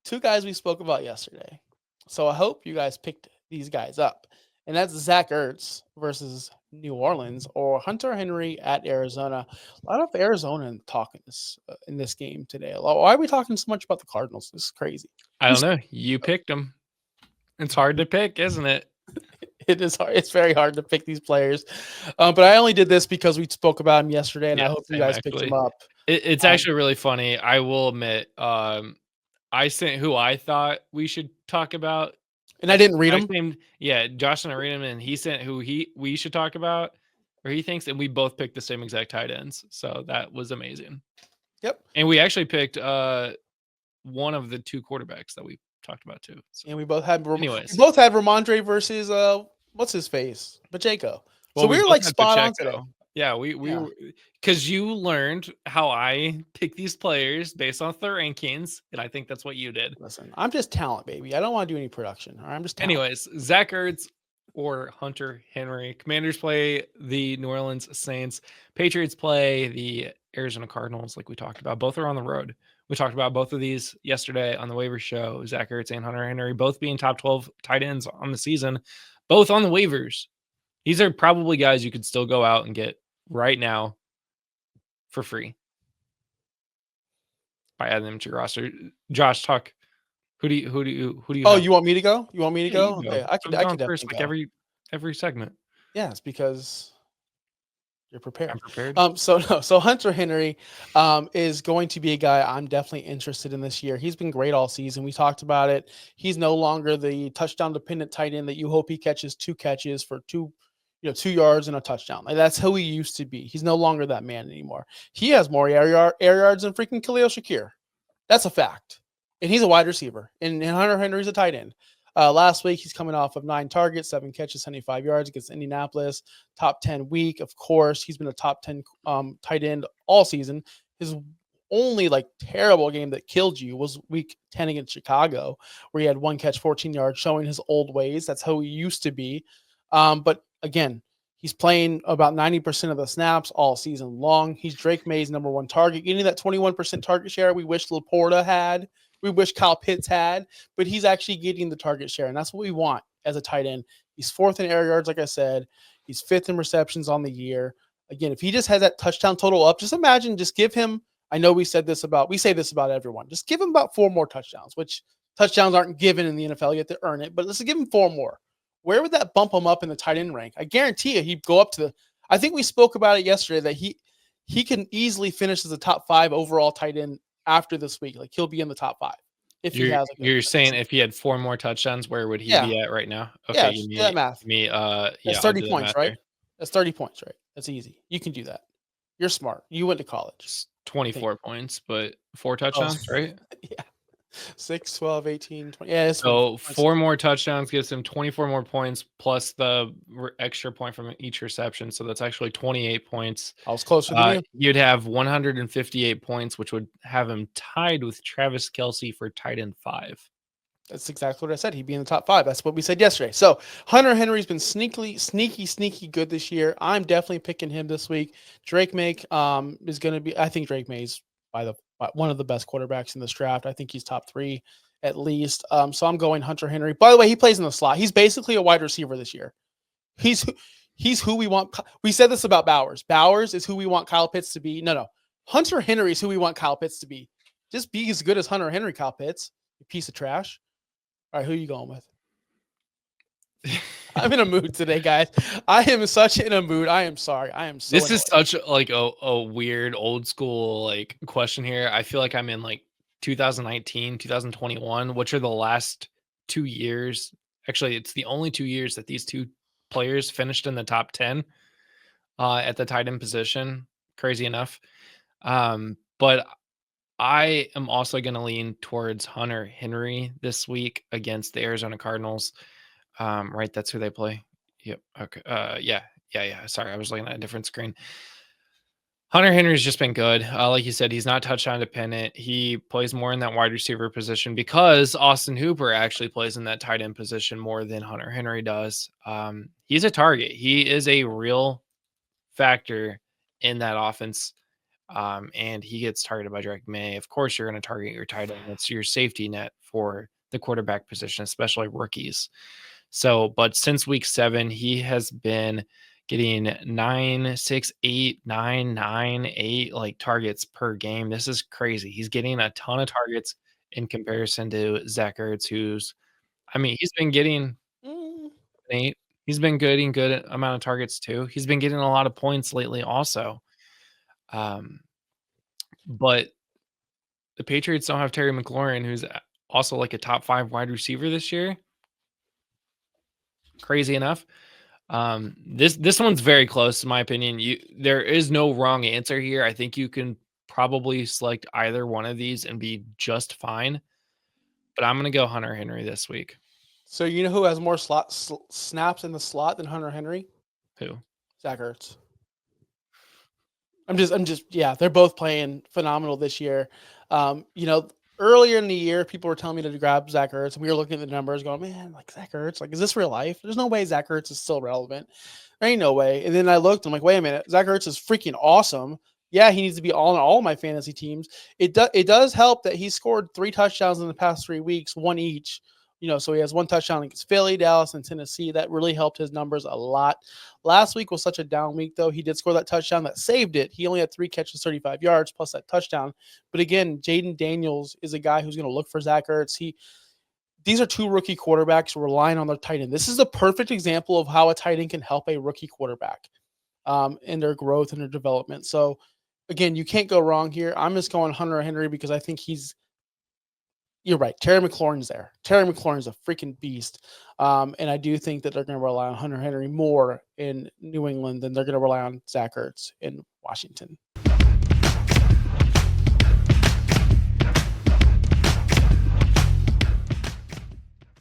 two guys we spoke about yesterday. So I hope you guys picked these guys up. And that's Zach Ertz versus New Orleans or Hunter Henry at Arizona. A lot of Arizona talk in this game today. Why are we talking so much about the Cardinals? This is crazy. I don't know. You picked them. It's hard to pick, isn't it? It is hard. It's very hard to pick these players. But I only did this because we spoke about him yesterday, and I Yeah, hope you same guys picked him actually. up. It's Um, actually really funny. I will admit, I sent who I thought we should talk about and I at the didn't read exact them. same. Yeah, Josh and I read him, and he sent who we should talk about, or he thinks, and we both picked the same exact tight ends. So that was amazing. Yep. And we actually picked one of the two quarterbacks that we talked about too. So, And we anyways, both had Ramondre versus what's his face? Pacheco. So well, we we were both like had spot on today. Pacheco. Yeah, we Yeah. were because you learned how I pick these players based off their rankings, and I think that's what you did. Listen, I'm just talent, baby. I don't want to do any production. All right? I'm just talent. Anyways, Zach Ertz or Hunter Henry. Commanders play the New Orleans Saints. Patriots play the Arizona Cardinals, like we talked about. Both are on the road. We talked about both of these yesterday on the waiver show. Zach Ertz and Hunter Henry, both being top 12 tight ends on the season, both on the waivers. These are probably guys you could still go out and get right now for free by adding them to your roster. Josh, talk. Who do you Oh, have? you want me to go? You want me to Yeah, you go? go. Okay, I I'm could going first, definitely like go. every segment. Yeah, it's because you're I'm prepared. prepared. So Hunter Henry is going to be a guy I'm definitely interested in this year. He's been great all season. We talked about it. He's no longer the touchdown dependent tight end that you hope he catches two catches for 2 yards and a touchdown. Like that's who he used to be. He's no longer that man anymore. He has more air yards than freaking Khalil Shakir. That's a fact. And he's a wide receiver. And Hunter Henry's a tight end. Last week, he's coming off of 9 targets, 7 catches, 75 yards against Indianapolis. Top 10 week, of course. He's been a top 10 tight end all season. His only like terrible game that killed you was week 10 against Chicago, where he had 1 catch, 14 yards, showing his old ways. That's how he used to be. But again, he's playing about 90% of the snaps all season long. He's Drake May's number 1 target, getting that 21% target share we wish Laporta had. We wish Kyle Pitts had, but he's actually getting the target share, and that's what we want as a tight end. He's 4th in air yards, like I said. He's 5th in receptions on the year. Again, if he just has that touchdown total up, just imagine, just give him. I know we say this about everyone. Just give him about 4 more touchdowns, which touchdowns aren't given in the NFL. You have to earn it, but let's give him 4 more. Where would that bump him up in the tight end rank? I guarantee you he'd go up to the. I think we spoke about it yesterday that he can easily finish as a top 5 overall tight end after this week. Like he'll be in the top 5 if he has like You're saying if he had 4 more touchdowns, where would he yeah, be at right now? Okay, yeah, just do that math. yeah, That's I'll 30 do that points, math right? here. That's 30 points, right? That's easy. You can do that. You're smart. You went to college. It's 24 points, but 4 Oh, touchdowns, right? yeah. 6, 12, 18, 20. Yeah, it's 24 So points. 4 more touchdowns gives him 24 more points plus the extra point from each reception. So that's actually 28 points. I was closer than you. You'd have 158 points, which would have him tied with Travis Kelce for tight end 5. That's exactly what I said. He'd be in the top 5. That's what we said yesterday. So Hunter Henry's been sneaky good this year. I'm definitely picking him this week. Drake May is going to be. I think Drake May's one of the best quarterbacks in this draft. I think he's top 3 at least. So I'm going Hunter Henry. By the way, he plays in the slot. He's basically a wide receiver this year. He's who we want. We said this about Bowers. Bowers is who we want Kyle Pitts to be. No. Hunter Henry is who we want Kyle Pitts to be. Just be as good as Hunter Henry, Kyle Pitts. You piece of trash. All right, who are you going with? I'm in a mood today, guys. I am such in a mood. I am sorry. I am so This annoyed. is such like a weird old school like question here. I feel like I'm in like 2019, 2021, which are the last 2 years. Actually, it's the only 2 years that these two players finished in the top 10 at the tight end position. Crazy enough. But I am also going to lean towards Hunter Henry this week against the Arizona Cardinals. Right, that's who they play. Yep. Okay. Yeah. Sorry, I was looking at a different screen. Hunter Henry's just been good. Like you said, he's not touchdown dependent. He plays more in that wide receiver position because Austin Hooper actually plays in that tight end position more than Hunter Henry does. He's a target. He is a real factor in that offense. and he gets targeted by Drake May. Of course, you're going to target your tight end. It's your safety net for the quarterback position, especially rookies. So, but since week 7, he has been getting 9, 6, 8, 9, 9, 8 like targets per game. This is crazy. He's getting a ton of targets in comparison to Zach Ertz, who's, I mean, he's been getting Mm. 8. He's been getting good amount of targets too. He's been getting a lot of points lately also. Um, but the Patriots don't have Terry McLaurin, who's also like a top 5 wide receiver this year. Crazy enough. This one's very close in my opinion. There is no wrong answer here. I think you can probably select either one of these and be just fine. But I'm gonna go Hunter Henry this week. So you know who has more snaps in the slot than Hunter Henry? Who? Zach Ertz. Yeah, they're both playing phenomenal this year. Earlier in the year, people were telling me to grab Zach Ertz, and we were looking at the numbers going, man, like Zach Ertz, like, is this real life? There's no way Zach Ertz is still relevant. There ain't no way. And then I looked, I'm like, wait a minute, Zach Ertz is freaking awesome. Yeah, he needs to be on all my fantasy teams. It does help that he scored 3 touchdowns in the past 3 weeks, one each. So he has 1 touchdown against Philly, Dallas, and Tennessee. That really helped his numbers a lot. Last week was such a down week, though. He did score that touchdown that saved it. He only had 3 catches, 35 yards, plus that touchdown. But again, Jaden Daniels is a guy who's going to look for Zach Ertz. These are 2 rookie quarterbacks relying on their tight end. This is a perfect example of how a tight end can help a rookie quarterback in their growth and their development. So, again, you can't go wrong here. I'm just going Hunter Henry because I think you're right. Terry McLaurin's there. Terry McLaurin's a freaking beast. And I do think that they're going to rely on Hunter Henry more in New England than they're going to rely on Zach Ertz in Washington.